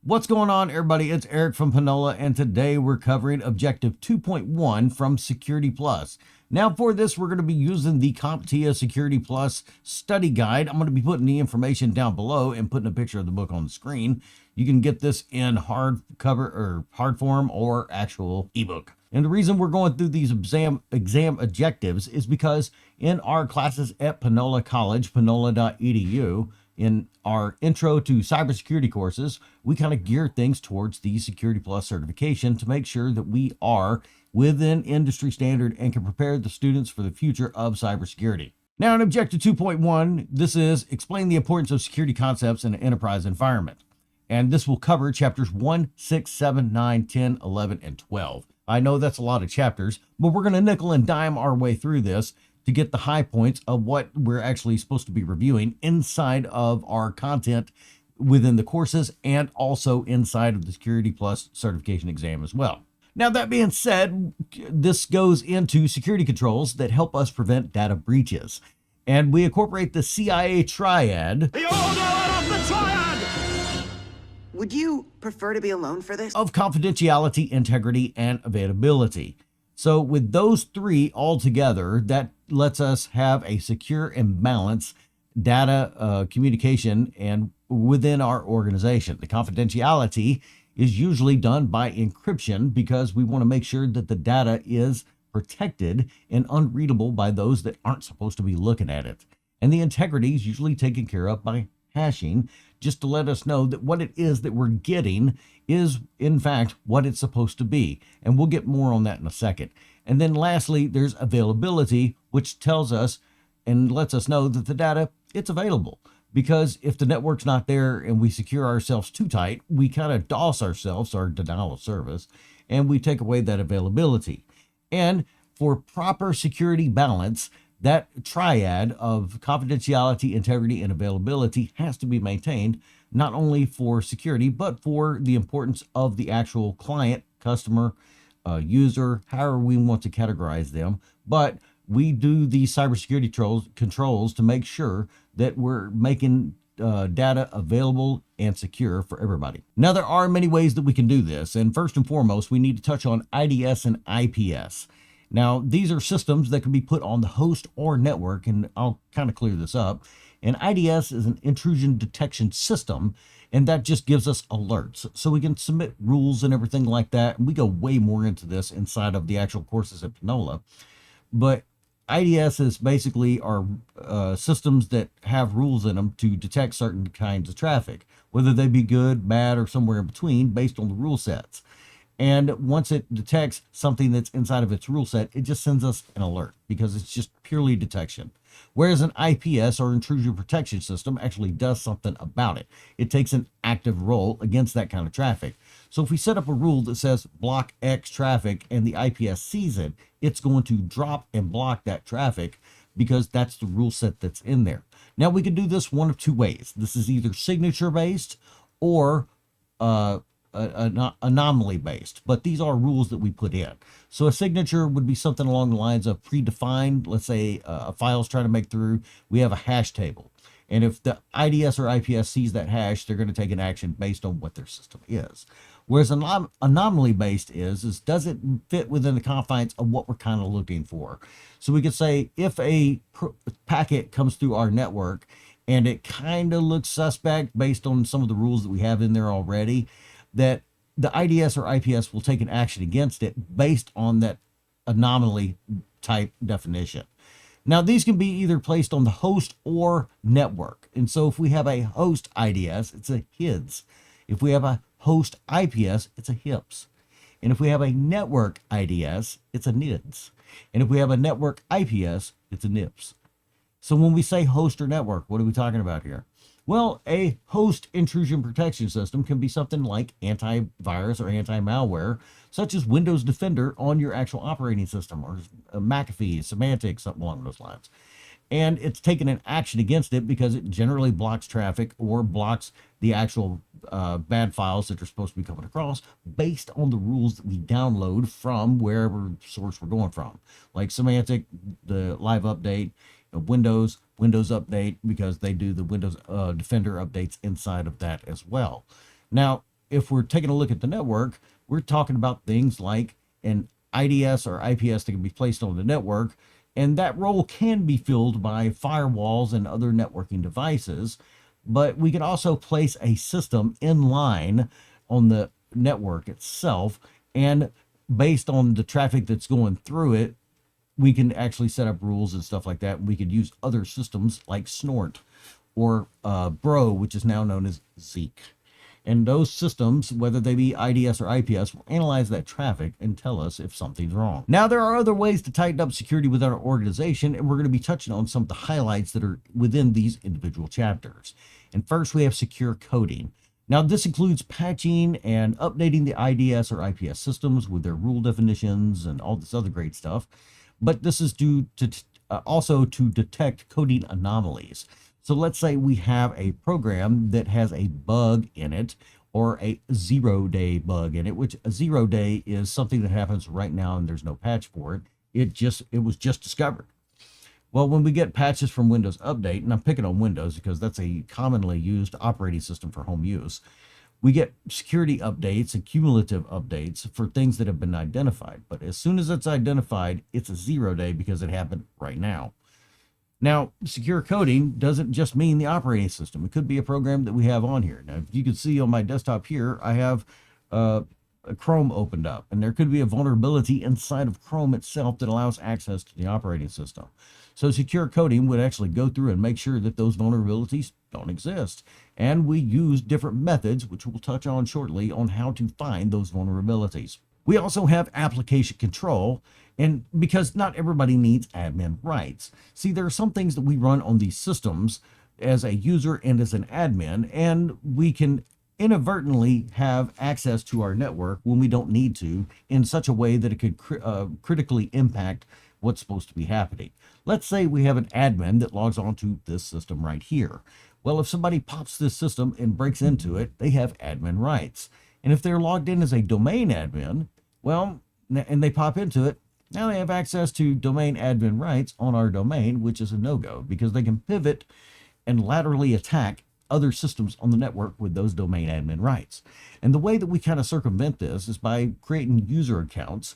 What's going on, everybody? It's Eric from Panola, and today we're covering Objective 2.1 from Security Plus. Now, for this, we're going to be using the CompTIA Security Plus study guide. I'm going to be putting the information down below and putting a picture of the book on the screen. You can get this in hard cover or hard form or actual ebook. And the reason we're going through these exam objectives is because in our classes at Panola College, panola.edu, in our intro to cybersecurity courses, we kind of gear things towards the Security Plus certification to make sure that we are within industry standard and can prepare the students for the future of cybersecurity. Now, in Objective 2.1, this is explain the importance of security concepts in an enterprise environment. And this will cover chapters 1, 6, 7, 9, 10, 11, and 12. I know that's a lot of chapters, but we're going to nickel and dime our way through this to get the high points of what we're actually supposed to be reviewing inside of our content within the courses and also inside of the Security Plus certification exam as well. Now, that being said, this goes into security controls that help us prevent data breaches. And we incorporate the CIA triad. The order of the triad! Would you prefer to be alone for this? Of confidentiality, integrity, and availability. So with those three all together, that lets us have a secure and balanced data communication and within our organization. The confidentiality is usually done by encryption because we want to make sure that the data is protected and unreadable by those that aren't supposed to be looking at it. And the integrity is usually taken care of by hashing, just to let us know that what it is that we're getting is in fact what it's supposed to be. And we'll get more on that in a second. And then lastly, there's availability, which tells us and lets us know that the data, it's available. Because if the network's not there and we secure ourselves too tight, we kind of DOS ourselves, our denial of service, and we take away that availability. And for proper security balance, that triad of confidentiality, integrity, and availability has to be maintained, not only for security, but for the importance of the actual client, customer, user, however we want to categorize them. But we do these cybersecurity controls to make sure that we're making data available and secure for everybody. Now, there are many ways that we can do this. And first and foremost, we need to touch on IDS and IPS. Now, these are systems that can be put on the host or network, and I'll kind of clear this up. And IDS is an intrusion detection system, and that just gives us alerts. So we can submit rules and everything like that. And we go way more into this inside of the actual courses at Panola. But IDS is basically our systems that have rules in them to detect certain kinds of traffic, whether they be good, bad, or somewhere in between based on the rule sets. And once it detects something that's inside of its rule set, it just sends us an alert because it's just purely detection. Whereas an IPS or intrusion protection system actually does something about it. It takes an active role against that kind of traffic. So if we set up a rule that says block X traffic and the IPS sees it, it's going to drop and block that traffic because that's the rule set that's in there. Now, we can do this one of two ways. This is either signature based or anomaly based, but these are rules that we put in. So a signature would be something along the lines of predefined. Let's say a file's trying to make through, we have a hash table. And if the IDS or IPS sees that hash, they're going to take an action based on what their system is. Whereas anomaly based is does it fit within the confines of what we're kind of looking for? So we could say if a packet comes through our network and it kind of looks suspect based on some of the rules that we have in there already, that the IDS or IPS will take an action against it based on that anomaly type definition. Now, these can be either placed on the host or network. And so if we have a host IDS, it's a HIDS. If we have a host IPS, it's a HIPS. And if we have a network IDS, it's a NIDS. And if we have a network IPS, it's a NIPS. So when we say host or network, what are we talking about here? Well, a host intrusion protection system can be something like antivirus or anti-malware, such as Windows Defender on your actual operating system, or McAfee, Symantec, something along those lines. And it's taken an action against it because it generally blocks traffic or blocks the actual bad files that are supposed to be coming across based on the rules that we download from wherever source we're going from. Like Symantec, the live update, Windows Update, because they do the Windows Defender updates inside of that as well. Now, if we're taking a look at the network, we're talking about things like an IDS or IPS that can be placed on the network, and that role can be filled by firewalls and other networking devices. But we can also place a system in line on the network itself, and based on the traffic that's going through it, we can actually set up rules and stuff like that. We could use other systems like Snort or Bro, which is now known as Zeek. And those systems, whether they be IDS or IPS, will analyze that traffic and tell us if something's wrong. Now, there are other ways to tighten up security within our organization, and we're going to be touching on some of the highlights that are within these individual chapters. And first, we have secure coding. Now, this includes patching and updating the IDS or IPS systems with their rule definitions and all this other great stuff. But this is due to also to detect coding anomalies. So let's say we have a program that has a bug in it, or a 0-day bug in it, which a 0-day is something that happens right now and there's no patch for it. It was just discovered. Well, when we get patches from Windows Update, and I'm picking on Windows because that's a commonly used operating system for home use, we get security updates and cumulative updates for things that have been identified. But as soon as it's identified, it's a 0-day because it happened right now. Now, secure coding doesn't just mean the operating system. It could be a program that we have on here. Now, if you can see on my desktop here, I have a Chrome opened up, and there could be a vulnerability inside of Chrome itself that allows access to the operating system. So secure coding would actually go through and make sure that those vulnerabilities don't exist. And we use different methods, which we'll touch on shortly, on how to find those vulnerabilities. We also have application control, and because not everybody needs admin rights. See, there are some things that we run on these systems as a user and as an admin, and we can inadvertently have access to our network when we don't need to, in such a way that it could critically impact what's supposed to be happening. Let's say we have an admin that logs onto this system right here. Well, if somebody pops this system and breaks into it, they have admin rights. And if they're logged in as a domain admin, well, and they pop into it, now they have access to domain admin rights on our domain, which is a no-go because they can pivot and laterally attack other systems on the network with those domain admin rights. And the way that we kind of circumvent this is by creating user accounts,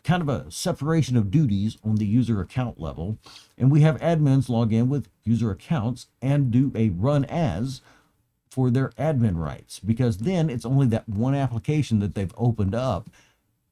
kind of a separation of duties on the user account level. And we have admins log in with user accounts and do a run as for their admin rights, because then it's only that one application that they've opened up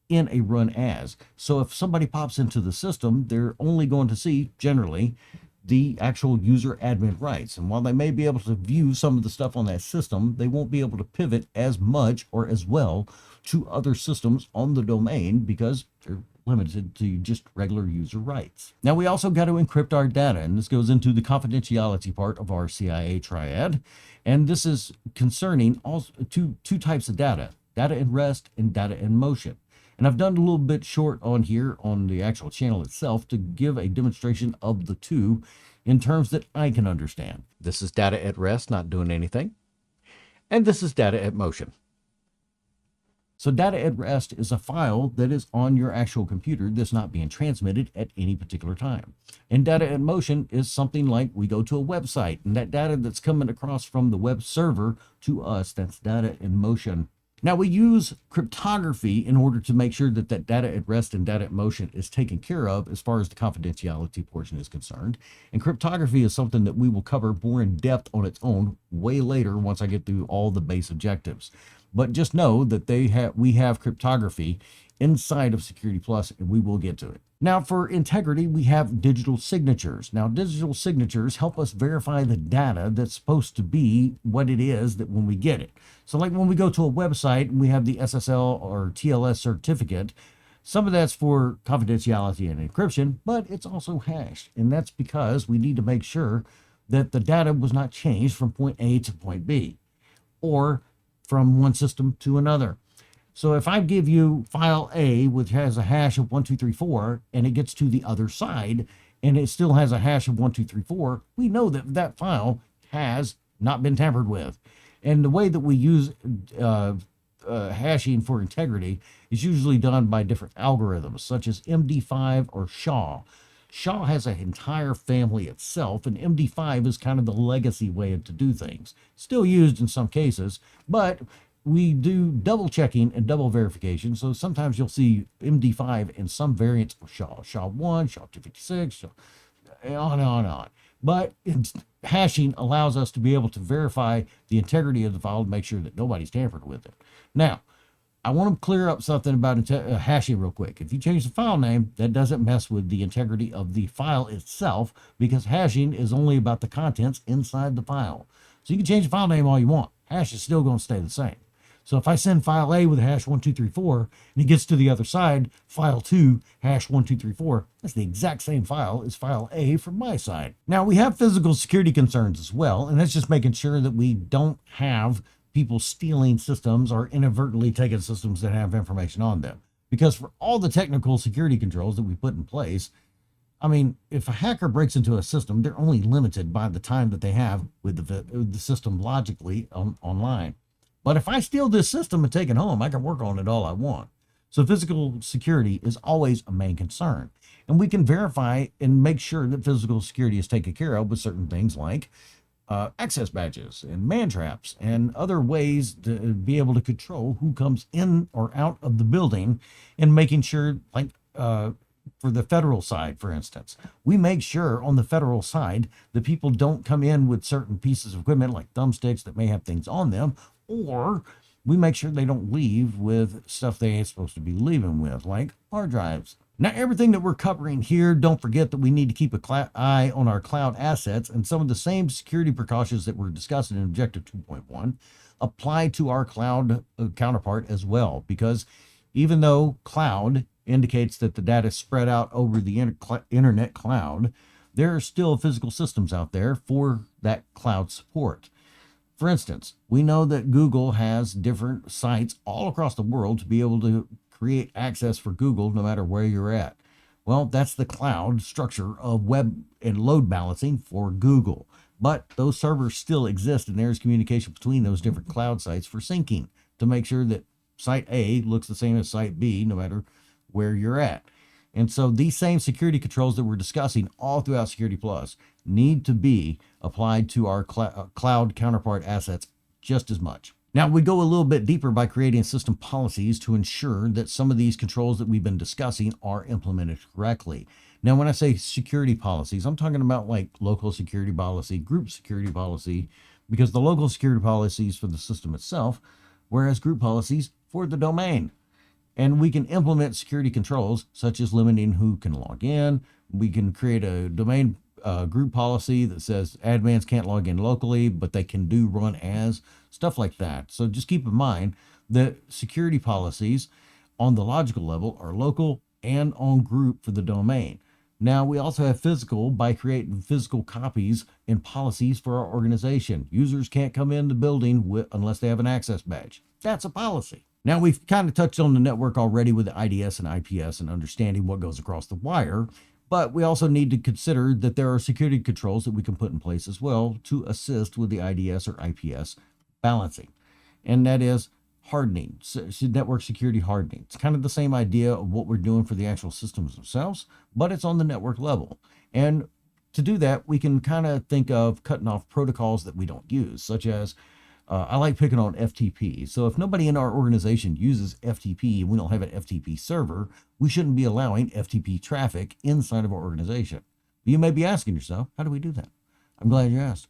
in a run as. So if somebody pops into the system, they're only going to see generally the actual user admin rights. And while they may be able to view some of the stuff on that system, they won't be able to pivot as much or as well to other systems on the domain because they're limited to just regular user rights. Now, we also got to encrypt our data, and this goes into the confidentiality part of our CIA triad. And this is concerning also two types of data in rest and data in motion. And I've done a little bit short on here on the actual channel itself to give a demonstration of the two in terms that I can understand. This is data at rest, not doing anything. And this is data at motion. So data at rest is a file that is on your actual computer that's not being transmitted at any particular time. And data in motion is something like we go to a website, and that data that's coming across from the web server to us, that's data in motion. Now, we use cryptography in order to make sure that that data at rest and data at motion is taken care of as far as the confidentiality portion is concerned. And cryptography is something that we will cover more in depth on its own way later once I get through all the base objectives. But just know that we have cryptography inside of Security Plus, and we will get to it. Now, for integrity, we have digital signatures. Now, digital signatures help us verify the data that's supposed to be what it is that when we get it. So like when we go to a website and we have the SSL or TLS certificate, some of that's for confidentiality and encryption, but it's also hashed. And that's because we need to make sure that the data was not changed from point A to point B or from one system to another. So if I give you file A, which has a hash of 1234, and it gets to the other side, and it still has a hash of 1234, we know that that file has not been tampered with. And the way that we use hashing for integrity is usually done by different algorithms, such as MD5 or SHA. SHA has an entire family itself, and MD5 is kind of the legacy way to do things. Still used in some cases, but we do double checking and double verification. So sometimes you'll see MD5 in some variants of SHA-1, SHA-256, on and on and on. But hashing allows us to be able to verify the integrity of the file to make sure that nobody's tampered with it. Now, I want to clear up something about hashing real quick. If you change the file name, that doesn't mess with the integrity of the file itself, because hashing is only about the contents inside the file. So you can change the file name all you want. Hash is still going to stay the same. So if I send file A with hash 1234 and it gets to the other side, file 2, hash 1234, that's the exact same file as file A from my side. Now we have physical security concerns as well, and that's just making sure that we don't have people stealing systems or inadvertently taking systems that have information on them. Because for all the technical security controls that we put in place, I mean, if a hacker breaks into a system, they're only limited by the time that they have with the system logically online. But if I steal this system and take it home, I can work on it all I want. So physical security is always a main concern. And we can verify and make sure that physical security is taken care of with certain things like access badges and man traps and other ways to be able to control who comes in or out of the building, and making sure, like for the federal side, for instance, we make sure on the federal side that people don't come in with certain pieces of equipment like thumbsticks that may have things on them, or we make sure they don't leave with stuff they ain't supposed to be leaving with, like hard drives. Now, everything that we're covering here, don't forget that we need to keep an eye on our cloud assets, and some of the same security precautions that we're discussing in Objective 2.1 apply to our cloud counterpart as well, because even though cloud indicates that the data is spread out over the internet cloud, there are still physical systems out there for that cloud support. For instance, we know that Google has different sites all across the world to be able to create access for Google no matter where you're at. Well, that's the cloud structure of web and load balancing for Google. But those servers still exist, and there's communication between those different cloud sites for syncing to make sure that site A looks the same as site B no matter where you're at. And so these same security controls that we're discussing all throughout Security Plus need to be applied to our cloud counterpart assets just as much. Now, we go a little bit deeper by creating system policies to ensure that some of these controls that we've been discussing are implemented correctly. Now, when I say security policies, I'm talking about like local security policy, group security policy, because the local security policies for the system itself, whereas group policies for the domain. And we can implement security controls such as limiting who can log in. We can create a domain group policy that says admins can't log in locally, but they can do run as, stuff like that. So just keep in mind that security policies on the logical level are local and on group for the domain. Now, we also have physical by creating physical copies and policies for our organization. Users can't come in the building unless they have an access badge. That's a policy. Now, we've kind of touched on the network already with the IDS and IPS and understanding what goes across the wire, but we also need to consider that there are security controls that we can put in place as well to assist with the IDS or IPS balancing. And that is hardening, network security hardening. It's kind of the same idea of what we're doing for the actual systems themselves, but it's on the network level. And to do that, we can kind of think of cutting off protocols that we don't use, such as I like picking on FTP. So if nobody in our organization uses FTP and we don't have an FTP server, we shouldn't be allowing FTP traffic inside of our organization. You may be asking yourself, how do we do that? I'm glad you asked.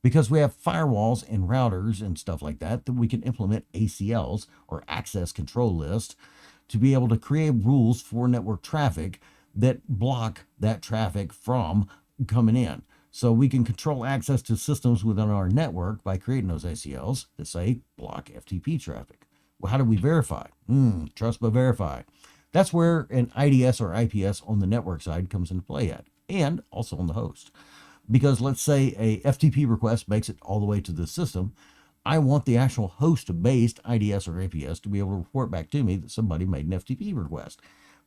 Because we have firewalls and routers and stuff like that we can implement ACLs or access control lists to be able to create rules for network traffic that block that traffic from coming in. So we can control access to systems within our network by creating those ACLs that say block FTP traffic. Well, how do we verify? Trust but verify. That's where an IDS or IPS on the network side comes into play at, and also on the host. Because let's say a FTP request makes it all the way to the system. I want the actual host-based IDS or APS to be able to report back to me that somebody made an FTP request.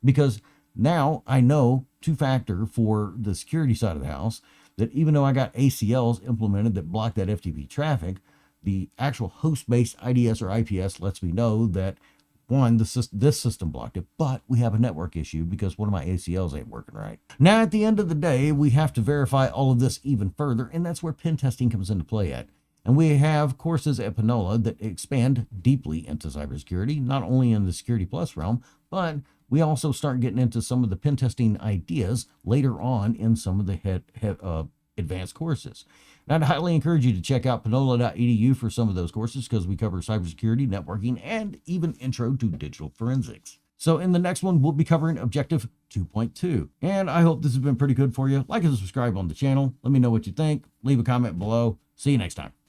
Because now I know two-factor for the security side of the house, that even though I got ACLs implemented that block that FTP traffic, the actual host-based IDS or IPS lets me know that, one, this system blocked it, but we have a network issue because one of my ACLs ain't working right. Now, at the end of the day, we have to verify all of this even further, and that's where pen testing comes into play at. And we have courses at Panola that expand deeply into cybersecurity, not only in the Security Plus realm, but we also start getting into some of the pen testing ideas later on in some of the advanced courses. And I'd highly encourage you to check out panola.edu for some of those courses because we cover cybersecurity, networking, and even intro to digital forensics. So in the next one, we'll be covering Objective 2.2. And I hope this has been pretty good for you. Like and subscribe on the channel. Let me know what you think. Leave a comment below. See you next time.